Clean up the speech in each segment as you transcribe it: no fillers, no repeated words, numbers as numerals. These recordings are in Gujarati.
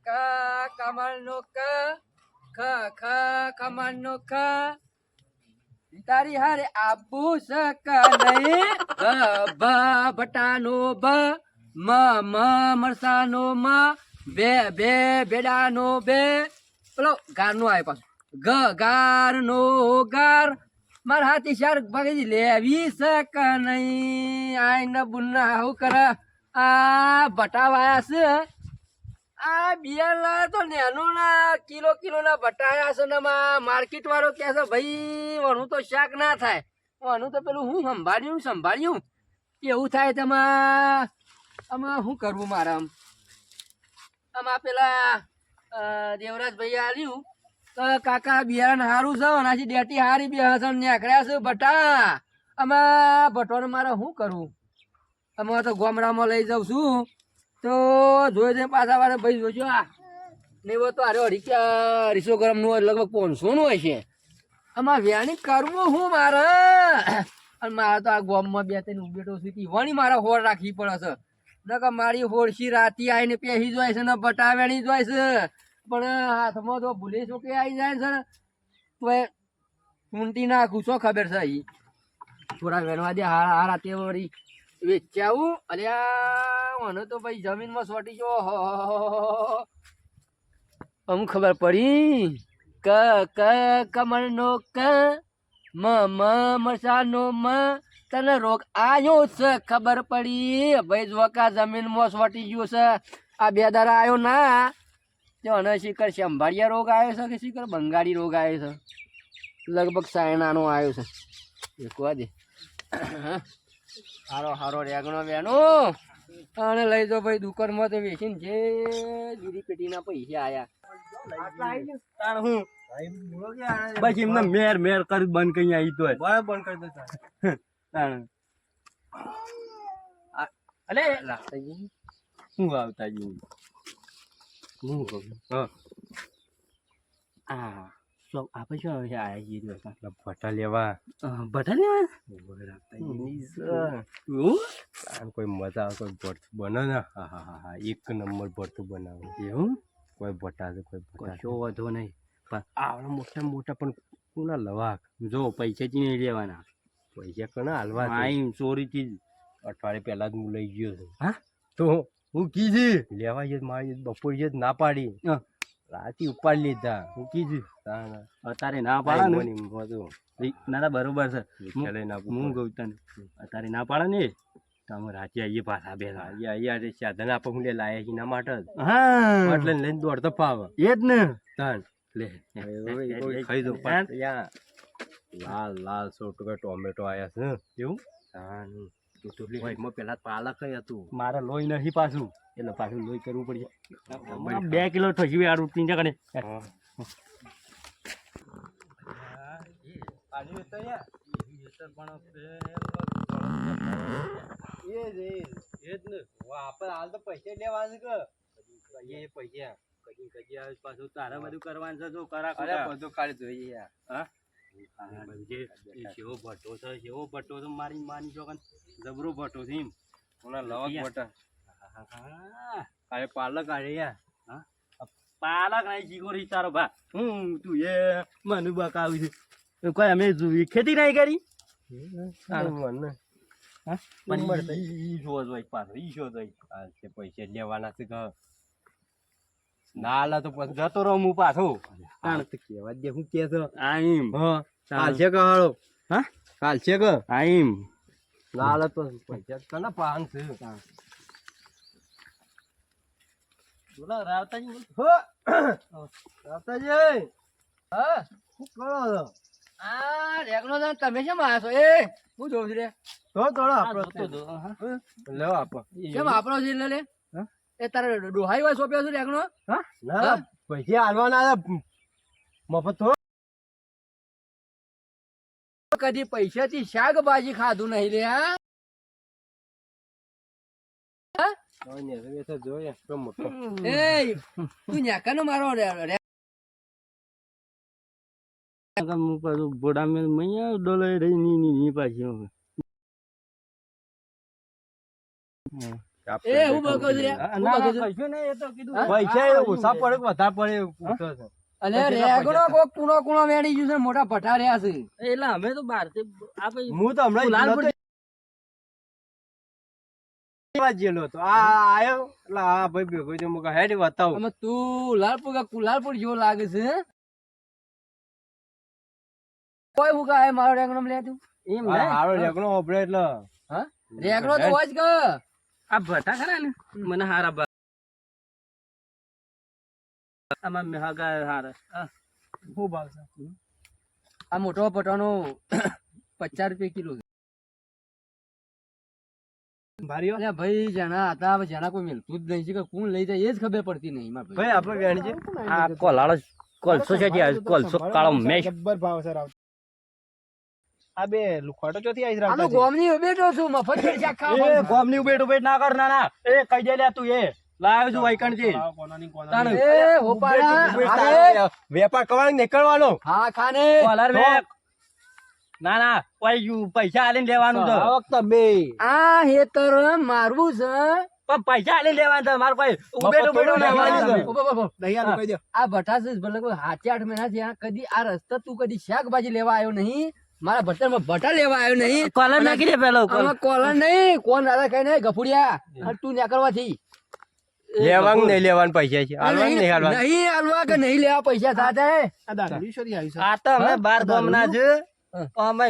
કા કમળનો ક ખ ખ કમળનો ખ તારી હારે આબુ સક નહીં ભ ભટાનો ભ મ મ મરસાનો મ બે બે બેડાનો બે પેલો ગારનો આવે પાછું ગ ગારનો ગાર મારા હાથી શાર ભાગી લેવી સક નહીં આઈ ન બુન્ના આવું કરે આ બટાવાયા છે આ બિયાર તો નેનું ના કિલો ના બટાયા છે ને માર્કેટ વાળો કે છે ભાઈ વણું તો શાક ના થાય વણું તો પેલું હું સંભાળ્યું એવું થાય તેમાં આમાં શું કરવું મારે આમાં પેલા દેવરાજ ભાઈ આલ્યું તો કાકા બિયારણ સારું છે એનાથી ડેટી હારી બે હસણ નીકળ્યા છે બટા આમાં બટોને મારે શું કરવું આમાં તો ગામડામાં લઈ જાઉં છું તો જોઈ દે પાછા વાળા ભાઈ જોજો આ નહીં તો અરે અઢીસો ગ્રામ નું લગભગ 500 નું હોય છે આમાં વ્યાણી કરવું હું મારે અને મારે તો આ ગામમાં 2-3 ઉભેટો સુધી વણી મારે હોળ રાખવી પડે છે નકર મારી હોળસી રાતી આવીને પેહી જાય છે ને બટાવેણી જાય છે પણ હાથમાં તો ભૂલી ચોકે આવી જાય છે તો એ ઊંટી નાખું શું ખબર છે અહીં થોડા વેણવા દે હા રાતે વળી વેચાવું અલ્યા મને તો ભાઈ જમીનમાં સોટી જો અમુક ખબર પડી ક ક કમળનો ક મ મ મરસાનો મ તને રોગ આયો છે ખબર પડી ભાઈ જો કા જમીનમાં સોટી ગયો છે આ બે દાડા આવ્યો ના તો અને શીખર સંભાળિયા રોગ આવ્યો છે કે શીખર બંગાળી રોગ આવ્યો છે લગભગ સાયણાનો આવ્યો છે એકવા દે હારો રેગણો વેણો અને લઈ જાઓ ભાઈ દુકાનમાં તો વેચીને જે બીજી પેટીના પૈસા આયા બસ એમને મેર કરી બંધ કઈ આવી તો બંધ કરી દે અલે હું આવતા જવું હું કહું હા આપણે શું આવે છે આયા છીએ ભટા લેવા કોઈ મજા આવે કોઈ ભરતું બને ને હા એક નંબર ભરતું બનાવે એવું કોઈ ભટા છે કોઈ કશો વધો નહીં પણ આવડા મોટા પણ કોના લવાક જો પૈસાથી નહીં લેવાના પૈસા કોના હાલવા ચોરીથી અઠવાડિયે પહેલા જ હું લઈ ગયો છું હા તો હું કીધી લેવા જઈએ મારી બપોર જ ના પાડી રાતે ઉપાડી લીધા હું કીધું અત્યારે ના પાડે ને ના બરોબર છે હું કહું તને અત્યારે ના પાડે ને તમે રાતે આવીએ પાછા બે અહીંયા સાધન આપે હું લે લાયા છે એના માટે હા એટલે લઈને દોડતો ફાવે એ જ ને તાન લે ખાઈ દો લાલ 100 ટકા ટોમેટો આયા છે એવું તાન પેલા પાલક હતું મારે લોહી નહીં પાછું એટલે પાછું લોહી કરવું પડશે 2 કિલો થશે આ રૂટની જગડે પૈસા લેવા છે કે પૈસા કદી પાછું તારે બધું કરવાનું છે જો કરા બધું કાઢી જોઈએ હા કેવો ભટ્ટો છે મારી માની ચોકન જબરો ભટ્ટો છે એમ ઓના લવક ભટ્ટા અરે પાલક આરે યાર પાલક નહીં ચીકોરી તારો ભા હું તું એ મનુ બકાવી છે કોઈ અમે ખેતી નહીં કરી પૈસા લેવાના છે ના લા તો પછી જતો રહું હું પાછો કેવા દે હું કે છો કાલ છે કે હાલો હા કાલ છે કે આઈમ ના લા તો પૈસા તને પાન છે બોલા રાવતાજી રાવતાજી હા શું કરો છો આ રેગનો તમે કેમ આવ્યા છો એ હું જોઉં છું રે તો આપણો લેવો આપો કેમ આપણો છે લે એ તારે ડોહાઈ હોય સોંપ્યો છું રેગનો હા ના પૈસા હાલવાના મફત થોડો કદી પૈસાથી શાકભાજી ખાધું નહીં લે હા જોઈએ મોટો એ તું ન્યાકાનો મારો બોડા મેં મૈયા ડોલે રહી ની પાછી એ હું બકો છે હું બકો છું કશું નહીં, એ તો કીધું હા? પૈસા એ ઓછા પડે કે વધારે પડે એવું પૂછો છો. અને રેગડો કોક કુણો વેડી ગયું છે મોટા ભઠ્ઠા રહ્યા છે એટલે અમે તો બહાર થી આ ભાઈ હું તો હમણાં લાલપુર નહોતો એવા જ ગયેલો હતો. આ આયો એટલે હા ભાઈ ભેગો છે, મુકા હેડ બતાવું. અમે તું લાલપુર કા કુલાલપુર જેવો લાગે છે કોઈ હું કાય મારો રેગડો લે તું એમ આ નહીં. હારો રેગણો હોભળે એટલે હા રેગડો તો હોય જ કે આ ભઠ્ઠા ખરા ને મને હારા આમાં મેહાગા હારા ખૂબ ભાવ છે. આ મોટો પટાનો 50 રૂપિયા કિલો છે. ભારીઓ અલ્યા ભાઈ જણા હતા હવે જણા કોઈ મિલતું જ નહીં છે કે કોણ લઈ જાય એ જ ખબર પડતી નહીં મારા ભાઈ આપણે વેણ છે. આ કોલાળો કોલસો છે ત્યાં કોલસો કાળો મેશ જબ્બર ભાવ છે રાવ. આ બે લુખવાટો ચોથી આઈ આનો રાવ ગોમની બેઠો છું મફત કરી શાક ખાવા એ ગોમની ઉભેટ ઉભેટ ના કર ના ના એ કહી દે લે તું એ લાવ્યો છું વાઈકણ થી કોનાની તાણે. કોનાની એ હોપાડા ઉભેટ અરે, તારે વેપાર કરવાનો નીકળવાનો. હા ખાને કોલર મેક ના ના પૈસા આલીને લેવાનું છે તમે આ હેતર મારવું છે પણ પૈસા આલીને લેવાનું છે મારું કોઈ ઉભેટ ઉભેટ ના લેવાનું આવવાનું છે. છે. ઉભો, ઉભો, ઉભો. નહીં આનું કહી દો. આ ભઠ્ઠા છે ભલે કોઈ 7-8 મહિના થયા કદી આ રસ્તા તું કદી શાકભાજી લેવા આવ્યો નહીં મારા ભટ્ટામાં ભટ્ટા લેવા આવ્યો નહીં કોલર નાખી દે પેલો આમાં કોલર નહીં કોણ દાદા કઈ નહીં ગફુડિયા અને તું નીકળવાથી લેવાનું નહીં લેવાનું પૈસા છે હાલવાનું નહીં હાલવાનું. નહીં હાલવા કે નહીં લેવા પૈસા સાથે આ દારૂ ચોથી આવી છે. આ તો અમે હા? બાર આ ગોમ ના છે હા. અમે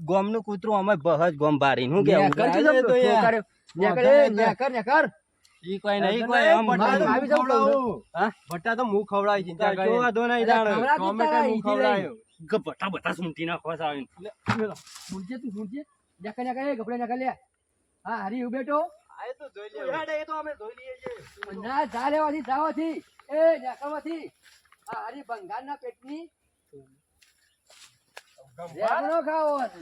ગોમ નું કૂતરું અમે બહજ ગોમ બારી શું કેવું નેકર તું તો તો યાર. નેકર નેકર ઈ કોઈ નહીં કોઈ આમ મારું ભટ્ટા તો આવી જાઉં હું કહું છું. ખવડાવું. હા? ભટ્ટા તો હું ખવડાવી ચિંતા કરે. જો વાંધો નહીં અલ્યા, જાણે. ખવડાવ તું તારા ટોમેટો હું ઈથી ખવડાવ્યો. બધા બધા સૂંટી નાખવા છે આવીને. સુનજે તું સુનજે નેકર નેકર એ કપડે નેકર લે હા હરી ઉ બેઠો આ એ તો જોઈ લેવાનું. એ તો અમે ધોઈ લઈએ છીએ. ના જા લેવાથી જાવાથી એ નેકરવાથી આ હરી બંગાળના પેટની રેગણો ખાવો છે.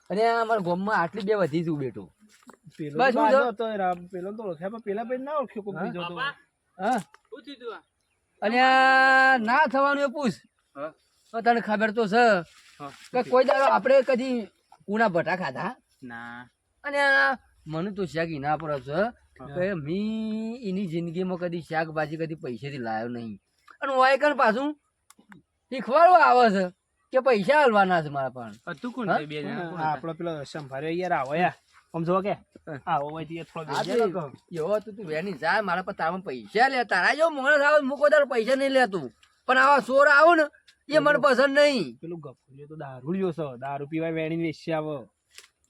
અને આ અમારા ગામમાં આટલી બે વધી છું બેઠો પેલો બસ તો હું બાજો જો. હતો એ રામ. પેલો તો ઓળખ્યા પણ પેલા ભાઈ ના ઓળખ્યો કોઈ બીજો તો. હા શું થયું આ? અને આ ના થવાનું એ પૂછ હા. તો તને ખબર તો છે હા. કે કોઈ દાડો આપણે કદી કુણા ભટા ખાધા ના અને આ મને તો શાક ના પર છે કે મી એની જિંદગીમાં કદી શાકભાજી કદી પૈસેથી લાવ્યો નહીં અને વાયકર પાછું શીખવાડવા આવે છે કે પૈસા હાલવાના છે મારા પણ હતું કોણ હા? તે બે જણા કોણ આ હતા? આપણો પેલો સંભાર્યો યાર આવો યાર આમ જો કે આવો હોય તો થોડો આ બેસી તો જાય. એવો તું વેની જા મારા પર તારા પૈસા લે તારા જો માણસ આવે મૂકો તારા પૈસા નહીં લેતું પણ આવા સોર આવો ને એ મને પસંદ નહીં પેલું ગફુરિયો તો દારૂ લ્યો છે દારૂ પીવાય વેણી વેચી આવો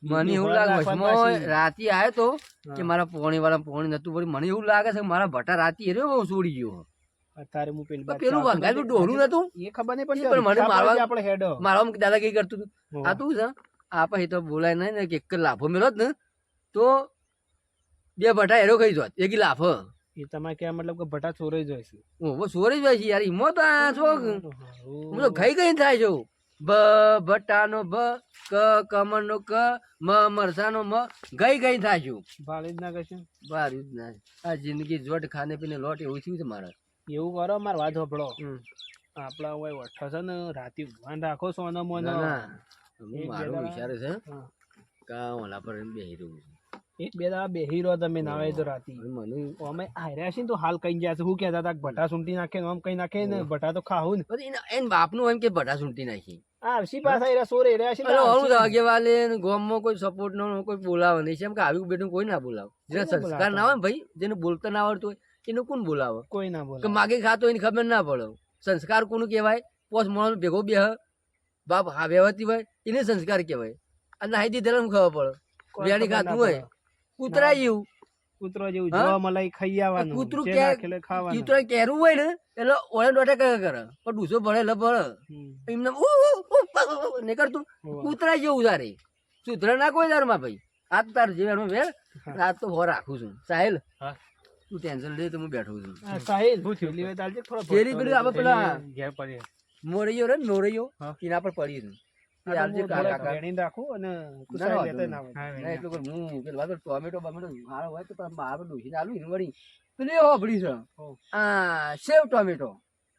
મને એવું લાગે વચમાં રાતે આવ્યો તો કે મારા પોણી વાળા પોણી નતું પડી મને એવું લાગે છે કે મારા ભટા રાતે એર્યો છોડી ગયો અત્યારે હું પેલી પણ પેલું વંગાળનું ડોહલું નતું એ ખબર નહીં એ પણ મને પણ મારવા- આપણે હેડ મારા દાદાગીરી કરતું હતું આ તું છે આ પછી તો બોલાય નહીં ને કે એક જ લાફો મેળો જ ને તો બે ભટા એરો ખાઈ જોત એક લાફો એ તમારે કહેવા મતલબ કે ભટા ચોરાઈ જાય છે હું સોરી જાય છે યાર ઈમો તો આ છો હું તો ખાઈ ગઈ થાય છું બ ભટાનો બ ક કમરનો ક મ મરસાનો મ ગઈ ગઈ થાય છું ભાડે જ ના કહેશે બારું જ ના આ જિંદગી જોટ ખાને પીને લોટ એવું થયું છે મારે એવું કરો મારે વાત સાંભળો હમ. આપડા હોય વઠ્ઠો છે ને રાતે ધ્યાન રાખો સોનો મોનો ના ના હું એક મારો બે વિચાર છે હા. કા ઓલા પર એમ બેહી રહ્યું છે. એક બે દાડા બેહી રહો તમે ના હોય તો રાતે હવે મને અમે હાર્યા છીએ ને તો હાલ કઈ ગયા છે શું કહેતા હતા કે ભટા સૂંટી નાખે ને આમ કઈ નાખે ને ભટા તો ખાવું ને પછી એન બાપનું એમ કે ભટા સૂંટી નાખી આવશી પાછા એરા સોરે રહ્યા છે ને અરે આવશી. હું તો આગેવાલે ને ગામમાં કોઈ સપોર્ટ નો કોઈ બોલાવે નહીં છે એમ કે આવ્યું બેઠું કોઈ ના બોલાવે જેને કોઈને સંસ્કાર ના હોય ને ભાઈ જેને બોલતા ના આવડતું હોય એનું કોણ બોલાવે કોઈ ના બોલે કે માગે ખાતો હોય એની ખબર ના પડે સંસ્કાર કોનું કહેવાય પોસ મોણસ ભેગો બેહ બાપ હા વ્યવહારથી હોય એને સંસ્કાર કહેવાય અને નાહી દીધેલા ને ખબર પડે કોઈ બિયાણી ખબર ના ખાતું હોય પડે. કૂતરા જેવું કૂતરો જેવું હા? જોવા મલાઈ ખાઈ આવવાનું કૂતરું જે કે- નાખેલું એ ખાવાનું કૂતરા કેરું હોય ને એટલે ઓળે દોઢે કરે કરે પણ ડૂસો ભળે એટલે ભળે હમ. એમને નહીં કરતું હોવે. કૂતરા જેવું તારે સુધરે ના કોઈ તારમાં ભાઈ આ તો તાર જીવનમાં વેર આ તો હો રાખું છું સાહેલ હા. તું ટેન્શન લે તો હું બેઠો છું હા, સાહિલ પેલી વાત આલજે થોડો પેલી ભટકો પેલી આપણે લેજો. પેલા ઘેર પડીએ. મોરૈયો રે ને મોરૈયો હા. એના પર પડી છું આ તો હું થોડાક વેણીને રાખું અને તું ના, સાહિલ વાંધો લેતો ના હોય. હા, ના એટલું કોઈ હું પેલું વાત ટોમેટો બમેટો મારો હોય તો પણ મારે ડોસીને આલું ને વળી પેલી હોભળી છે હો. આ સેવ ટોમેટો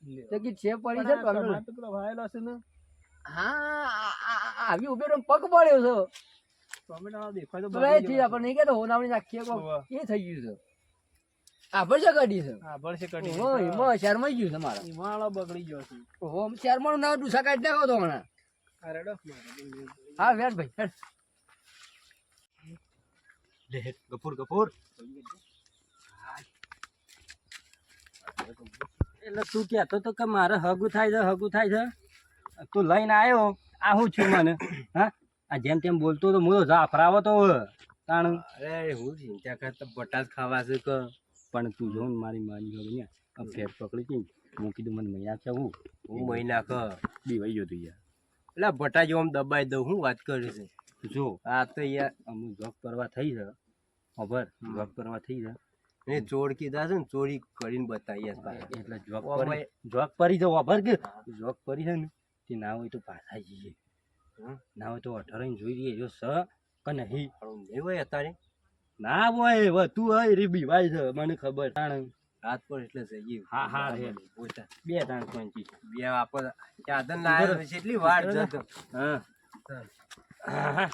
લે. તો કે સેવ પડી પણ છે આ ટોમેટો ટમાટર પેલો વાયેલો છે ને હા આવી ઉભેલો પગ પડ્યો છે ટોમેટા દેખાય તો પેલા એ ચીજ આપણને નહીં કહેતો હોનાવડી નાખીએ કોક. હોવે. એ થઈ ગયું છે આભર છે કઢી છે હા ભરશે કટી ઓહો, એમાં શેરમાં ગયું છે મારા હિમાળો બગડી ગયો છે ઓહો શેરમાં નાવ ડૂસા કાઢી નાખો તો હમણાં આ રેડો હા વેર ભાઈ હેડ. લે ગફુર ગફુર એટલે તું કહેતો તો કે મારે હગું થાય છે તું લઈને આવ્યો આ હું છું મને હા આ જેમ તેમ બોલતો તો હું તો જાફરાવો તો તાણ અરે હું ચિંતા કરતા બટાસ ખાવા છે કે પણ તું જો ને મારી માની જોડે ને આ ફેર પકડી છે હું કીધું મને મૈયા છે હું મહિના ક બીવાઈ ગયો તું યાર એટલે બટા જો આમ દબાઈ દઉં હું વાત કરી છે જો આ તો યાર અમુક જોબ કરવા થઈ છે ખબર જોબ કરવા થઈ છે એ ચોર કીધા છે ને ચોરી કરીને બતાવી એટલે ઓમાય- જોબ પરી જાવ ખબર કે જોબ પરી છે ને તે ના હોય તો પાછા જઈએ ના હોય તો 18 જોઈ લઈએ જો સ કે નહીં નહીં હોય અત્યારે ના હોય હવે તું હોય રે બીવાય છે મને ખબર તાણ રાત પર એટલે જઈએ હા, હા, રે. બોલતા. બે તાણ પહોંચી બે આપો ચાદર ના આવ્યો છે એટલી વાર જતો હા હા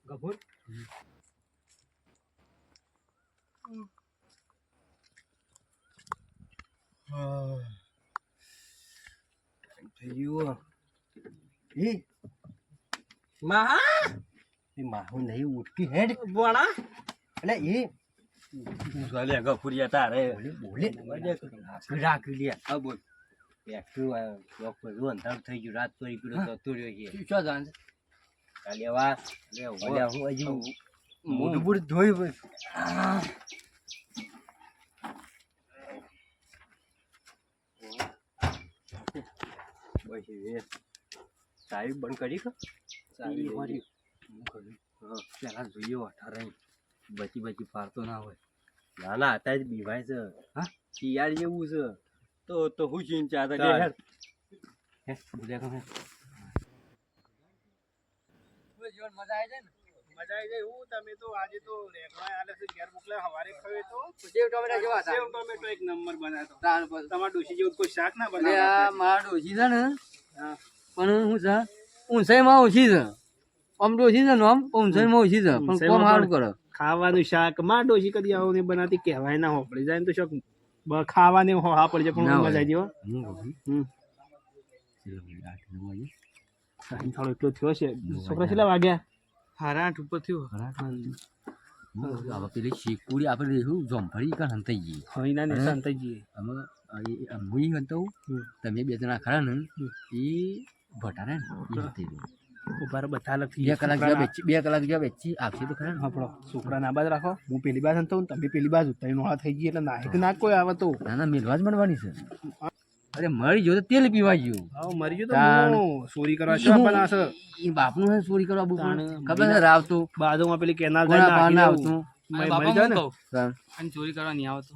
ગફુર થઈ ગયું એ મહા એ માહુ નહીં ઉઠકી હેડ બોણા એટલે એ ચાલે ગફુરિયા તારે બોલે રાખી લે હા બોલ એકલું લોક પર અંધારું થઈ ગયું રાત પડી પીડો જતો રહ્યો છે શું જાણ છે? કાલે વાત ઓલ્યા હું હજી મોઢું બોઢું ધોઈ બસ બસ એ સાહેબ બંધ કરી કે ઈ મારી. હા પેલા જોઈએ 18 બચી પારતો ના હોય ના ના અત્યારે જ બીવાય છે હા શિયાળ જેવું છે તો હું ચિંતા હતા ચાલ. હેડ. હે બોલ્યા તમે જીવન મજા આવી જાય ને મજા આવી જાય હું તમે તો આજે તો રેગણા આલે છે ઘેર મોકલે હવારે ખાવે તો સેવ ટમેટા જેવા હતા. સેવ ટોમેટો એક નંબર બનાવ્યો તો તાર પર. તમારા ડોશી જેવું કોઈ શાક ના એટલે બનાવે આ મારા ડોશી છે ને હા પણ શું છે ઊંચાઈમાં ઓછી છે આમ ડોશી છે ને આમ ઊંચાઈમાં ઓછી છે પણ કોમ સારું કરે ખાવાનું શાક માં ડોશી કદી આવું નહીં બનાવતી કહેવાય ના હોપડી જાય ને તો શોખ ખાવાને હા પડી જાય ના પણ હોય. મજા આવી જાય થોડો એટલો થયો છે છોકરા કેટલા વાગ્યા 8:30 ઉપર થયું હવે પેલી શીકુડી આપણે શું જોમફળી કાં હંતાઈ ગઈ હઈના નિશાન થઈ જઈએ અમે હું હંતાવું તમે બે જણા ખરા ને એ ભટારે ને એ હંતાઈ દો. ઉભા રહો, બધા અલગ થઈ 2 કલાક જેવા બેચી 2 કલાક જેવા બેચી આપશે તો ખરા ને આપણો છોકરાને આ બાજુ રાખો હું પેલી બાજુ હંતાવું ને તમે પેલી બાજુ તઈ નોળા થઈ ગઈ એટલે નાહી કે ના કોઈ આવે તો ના ના મેલવા જ મળવાની છે અરે મરી ગયો તો તેલ પીવા ગયું હા મરી ગયો તાણ. તો હું ચોરી કરવા શું બનાવશે એ બાપનું હે ચોરી કરવા બુક તાણ. ખબર છે રાવતું બાજુમાં પેલી કેનાલ કોના જાય પાના નાખી આવતું દેવું. મરી જાય ને તાણ. ચોરી કરવા નહીં આવતો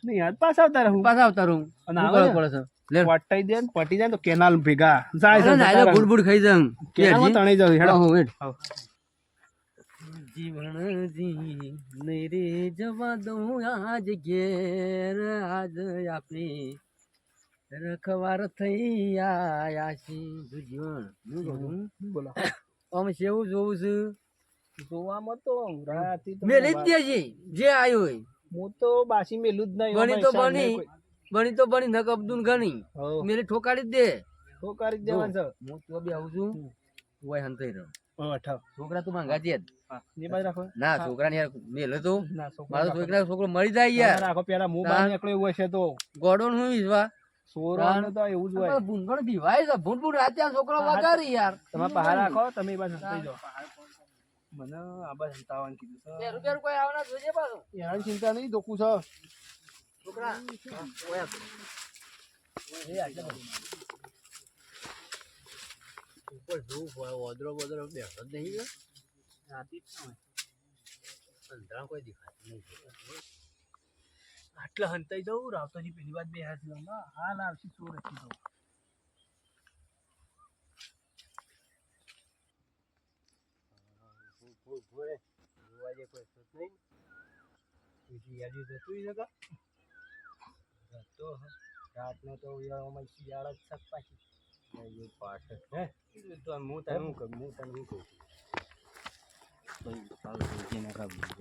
નહીં યાદ પાછા આવતા રહું પાછા આવતા રહું અને શું આવે કરવું ને? પડે છે લે પટાઈ દે ને પટી જાય ને તો કેનાલ ભેગા જાય છે અરે ના, જતા રહે. ગુડ ખાઈ જાઉં કેનાલમાં તણાઈ જાવ હેડો આહો, વેટ. આવો. જીવન જીને રે જવા દઉં આજ ઘેર આજ આપણી રખવાર થઈ આયા છી જીવન હું કહું બોલો આમ સેવું જોવું છું જોવામાં તો રાતી તો મેલી જ દેજે જે આવ્યું હોય હું તો બાસી મેલું જ નહીં બની તો બની બની તો બની નક અબ્દુલ ગણી હો મેરે ઠોકાડી જ દે તો કરી જ દેવાનું છે હું તો બી આવું છું વય હંતાઈ રહ્યો અઠાવ છોકરા તું માંગા છે ની બાજુ રાખો ના છોકરા ને યાર મેલે તો ના મારો છોકરા છોકરો મરી જાય યાર રાખો પેલા હું બહાર નીકળ્યો એવું હશે તો ગોડો હું વિશ્વા સોરવાનું તો એવું જ હોય ભૂંગણ ભીવાય છે ભૂંડ ભૂંડ રાતે આ છોકરો વગાડી યાર તમે બહાર રાખો તમે એ બાજુ સંતાઈ જાઓ મને આ બાજુ સંતાવાનું કીધું છે બેરું બેરું કોઈ આવના જોજે પાછું એની ચિંતા નહીં ધોકું છે છોકરા ઓયા એ આટલે ઉપર જોવું પડે ઓદરો બોદરો બેઠો જ નહીં ને રાતી જ ના હોય અંધારા કોઈ દેખાતું નહીં આટલા હંતાઈ જાઉં રાવતોજી પેલી વાત બે હાથ લાવવા હાલ આવશે ચોર હતી તો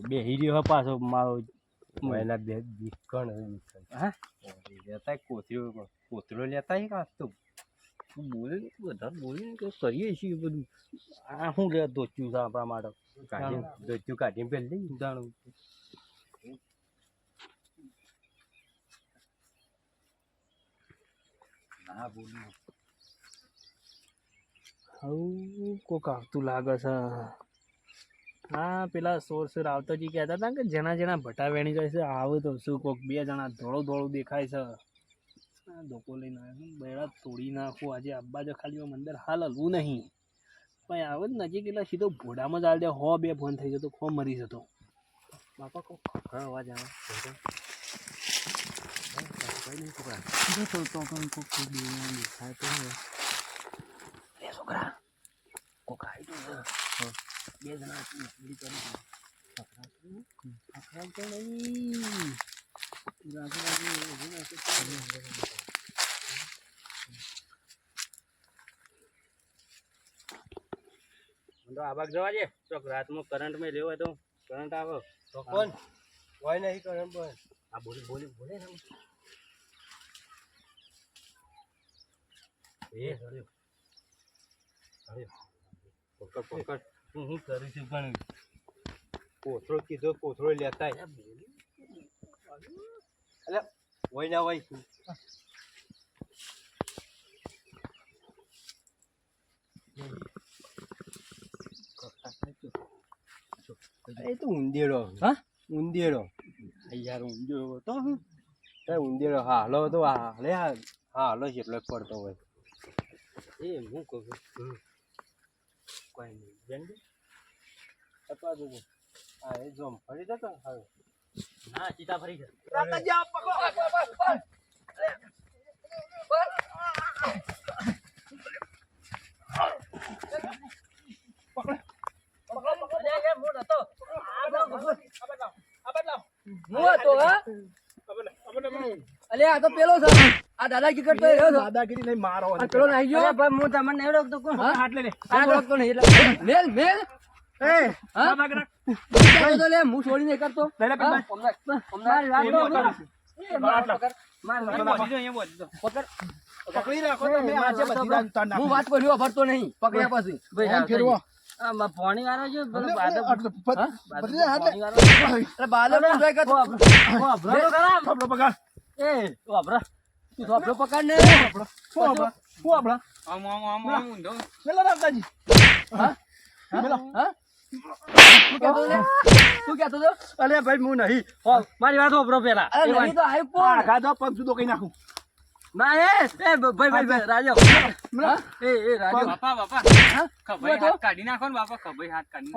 બેહી રહ્યો પાછો મારો મહિના બે દીકણ હા લેતા કોથળો લેતા કાં તો બોલે વધારે બોલે કે કરીએ છીએ બધું આ શું લે દોચ્યું છે આપણા માટે કાઢી કાઢીને પેલી જાણું ના બોલું હવે કોક આવતું લાગે છે હા પેલા સોર રાવતાજી કહેતા હતા કે જેના જેના ભટા વેણી જાય છે આવે તો શું કોક બે જણા ધોળું ધોળું દેખાય છે આ ધોકો લઈને આવ્યો બેડા તોડી નાખું આજે અબ્બા જો ખાલી અંદર હાલ હલવું નહીં પણ આવે જ નજીક એટલે સીધો ભોડામાં જ આવી દે હો બે ફોન થઈ જતો ખો મરી જતો બાપા કોક ખખા અવાજ આવે છોકરા કોક આવી તો બે જણા ચોરી કરી પકડાય તો નહીં આ બાગ જવા દે ચોક રાતમાં કરંટ માં લેવો હોય તો કરંટ આવો તો કોણ કોઈ નહીં કરે પણ આ બોલી બોલી બોલે ને એ હર્યો પકડ પકડ હું કરું છું પણ કોથળો કીધો કોથળો લેતા એટલે હોય ના હોય એ તો ઊંધેડો હા ઊંધેડો યાર ઊંધો તો ઊંધેડો હાલો તો હાલે હાલો જેટલો પડતો હોય એ હું કહું કોઈ નહીં જંડી અથવા તો હા એ જોમ ફરી જતો હવે ના સીતા ફરી છે અલે આ તો પેલો છે આ દાદાગીરી કરતો રહ્યો છે. દાદાગીરી નહીં મારો આ પેલો નાઈ ગયો ભાઈ હું તમને નહીં ઓળખતો કોણ હા? હાટ લે આ ઓળખતો નહીં એટલે મેલ મેલ હા? ક્યાં જતો લે? હું છોડી નહીં કરતો પહેલા પહેલા. હા? મારી વાત તો પકડ. એ મારો પકડ. પકડી રાખો તમે આજે બધી રાત તાર નાખો. હું વાત કર્યો ભરતો નહીં પકડ્યા પછી આમ ફેરવો. પાણી વાળો છે પેલો આટલું હા? બધી હાટ લે. એટલે બાલો નું જોઈ કરતો થોપડો પકડ. એ વાપરા તું થોપલો પકડ ને હું આપણા પેલા રાવતાજી હા? પેલા હા? શું કહેતો લે? શું કહેતો હતો? અલે ભાઈ હું નહીં મારી વાત વાપરો પેલા અરે નહીં તો આયુ કોણ? આ ગાધો પગ જુદો કઈ નાખું. ના એ ભાઈ રાજો એ રાજો હા?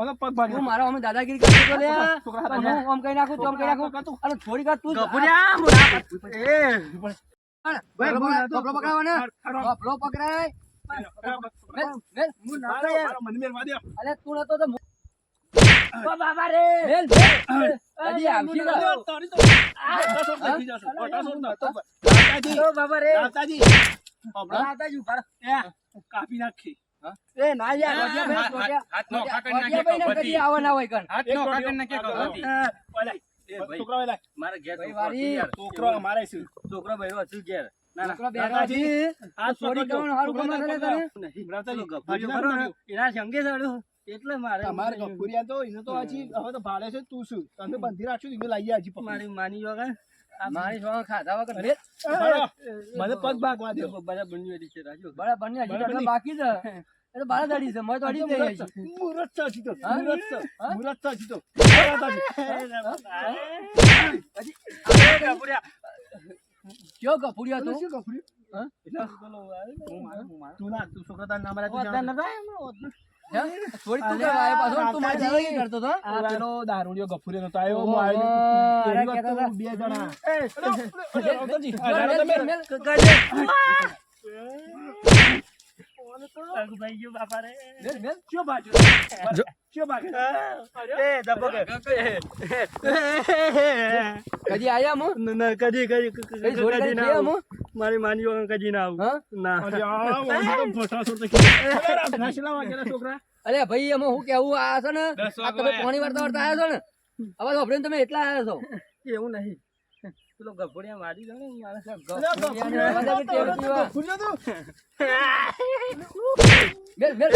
ઓલો પગ ભાગી તું મારા અમે દાદાગીરી કરતો હતો લે. છોકરા પણ હું આમ કઈ નાખું તો આમ કઈ નાખું અરે થોડી વાર તું જ થોપલો પકડાવો ને થોપલો પકડાય મેલ મેલ હું નાખો યાર. મને મેરવા દે. અલે તું નતો તો બાબા રે મેલ મેલ હજી આવશે ને. તારી તો ઓટાસોર થઈ જશે. ઓટાસોર ના તો રાવતાજી, બાબા રે રાવતાજી. આપણા રાતાજી ઉભા કાપી નાખી. એ ના યાર કદી આવા ના હોય કણ છોકરા વેલા. મારા ઘેર ભાઈ વારી. છોકરો અમારે છે. છોકરો ભાઈ હતું ઘેર ના છોકરો બેઠો છે. આ ચોરી કરવાનું હારું ગમે છે ને તને? રાવતાજી, ગભુરિયો ખરો ને એના સંગે ચડ્યો એટલે મારે તમારે ગફુરિયા તો એને તો હજી હવે તો ભાડે છે તું શું તને બંધી રાખશું એને લાવીએ હજી પકડી. મારી માની વગર મારી સોંગ ખાધા વગર મેલ. મને પગ ભાગવા દે. બધા બન્યું છે રાજો બરાબર બની હજી તો આટલા બાકી છે એ તો બાર દાડી છે મેં તો અડી જ નહીં હજી. મુરત છે હજી તો. હા? મુરત છે. હા? મુરત છે હજી તો. કયો ગફુરિયા તું? શું ગફુરિયું? હા? તું ના તું છોકરા તારું નામ રાખી ઓદા જાણ. હે? થોડી તું કરવા આવ્યો પાછો તું મારી દાદાગીરી કરતો હતો આ પેલો દારૂડિયો ગફુરિયો નતો આવ્યો. હું ઓહો, આવેલો. અરે એની વાત કહેતા તો હતા. બે જણા. રાવતાજી, મેલ, આ મેલ, તમે- મેલ. મેલ, મેલ. ક્યો ભાગ્યો? ક્યો ભાગ્યો? કદી આયા હું કદી કઈ જોડે કદી ગયા હું મારી માની વગર કદી ના આવું હા? ના અરે આ વળી તો ભટાસુર તો કીધું. અરે રાતના શેલા વાગ્યાના છોકરા? અરે ભાઈ એમાં હું કેવું આ છે ને 10 આ તમે પાણી વાળતા વાળતા આવ્યા છો ને હવે તો તમે એટલા આવ્યા છો એવું નહીં પેલો ગભડિયા મારી દો ને મારે ભૂલ્યો તું? મેલ મેલ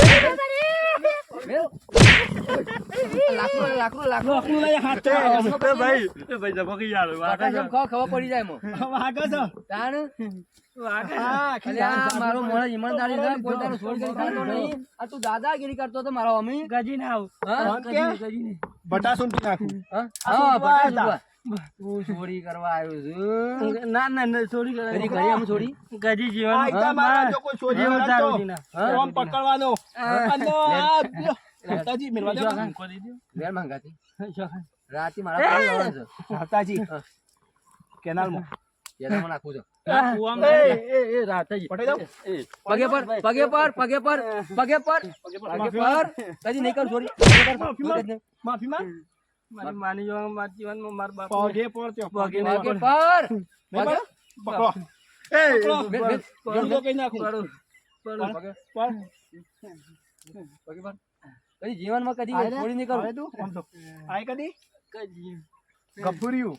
મેલ લાકડું લાકડું લાકડું ભાઈ ભાઈ જબકી યાર વાટા જેમ ખબર પડી જાય મો વાગે છે. તાણ હા, અરે આ મારો મોણસ ઈમાનદારી છે કોઈ તારું છોડ કરી ખાતો નહીં આ તું દાદાગીરી કરતો તો મારો અમી ગજી ના આવું હા કોણ કે? ભટાસુર થી નાખું. હા બટા સુવા. તું ચોરી કરવા આવ્યો છું ના ના ના છોડી કરી કરી આમ ચોરી ગજી જીવન આ એકદમ મારા જો કોઈ ચોરી જીવન વાળા સારું તો ના હા? આમ પકડવાનો. અને આ લ્યો, માતાજી મેલવા દો. વેર માંગાતી રાતી મારા પાસે આવવાનું છે માતાજી કેનાલમાં યાદ નાખું છું એ રાતે જ પટાઈ દઉં? પગે પર પગે પર પગે પર પગે પર પગે પર કદી નહીં કર ચોરી પગે પર ચોરી જ નહીં. માફી માંગ. મારી માની જો મારા જીવનમાં મારા બાપ પગે પડતો. પગે પગે નહીં પર નહીં પડે? પકડો. મેલ, મેલ. જલ્દી કઈ નાખું. પડું પડું પગે પણ પગે પર કદી જીવનમાં કદી આય રે, ચોરી નહીં આવે કરું તું? આમ તો. આય કદી? ગજી ગફુરિયું.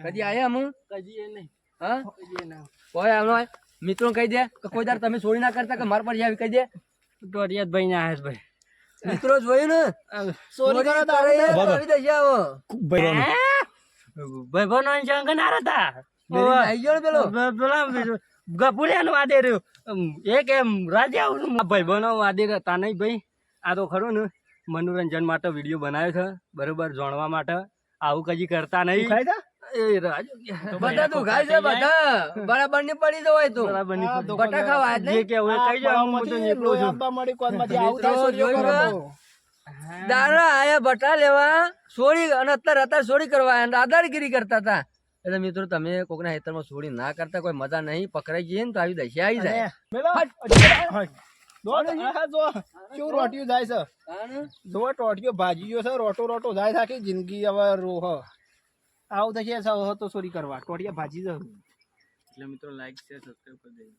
કદી આયા હું ગજી એ નહીં હા ગજી એ ના કોઈ આમનો મિત્રો કહી દે કે કોઈ દાર તમે ચોરી ના કરતા કે મારા પર આવી કહી દે ટોરિયાત ભાઈ ના આયા છે ભાઈ મિત્રો જોયું ને ચોરી કરે તો આવી દેશે આવો ભાઈ બનો શંકર ના હતા મેરી આવી ગયો ને પેલો પેલા ગપુડિયાનો વાદે રહ્યો એક એમ રાજા ભાઈ બનો વાદે હતા નહીં ભાઈ આ તો ખરું ને મનોરંજન માટે વિડીયો બનાવ્યો છે બરોબર જાણવા માટે આવું કજી કરતા નહીં ખાય તા? એ રાજુ બધા તું ખાય છે બધા બરાબર ની પડી જવાય તું બરાબર ની હા, પડી. બટા ખાવા આજ જે નહીં કે હવે કઈ જાવ હું તો નીકળું છું આંબા મળી કોદમાંથી આવું મિત્રો થાય ચોરીઓ જોયું કરો ને? તો. દાડા આયા બટા લેવા ચોરી અને અત્યારે ચોરી કરવા અને દાદાગીરી કરતા હતા એટલે મિત્રો તમે કોકના ખેતરમાં ચોરી ના કરતા કોઈ મજા નહીં પકડાઈ જઈએ ને તો આવી દશા આવી જાય મેલો. હા. દોડ. આ જો કેવું રોટિયું જાય છે. જો ટોટિયો ભાજી ગયો છે રોટો રોટો જાય છે આખી જિંદગી હવે રોહ આવું થશે તો ચોરી કરવા ટોટિયા ભાજી છે એટલે મિત્રો લાઈક શેર સબસ્ક્રાઇબ કરી દેજો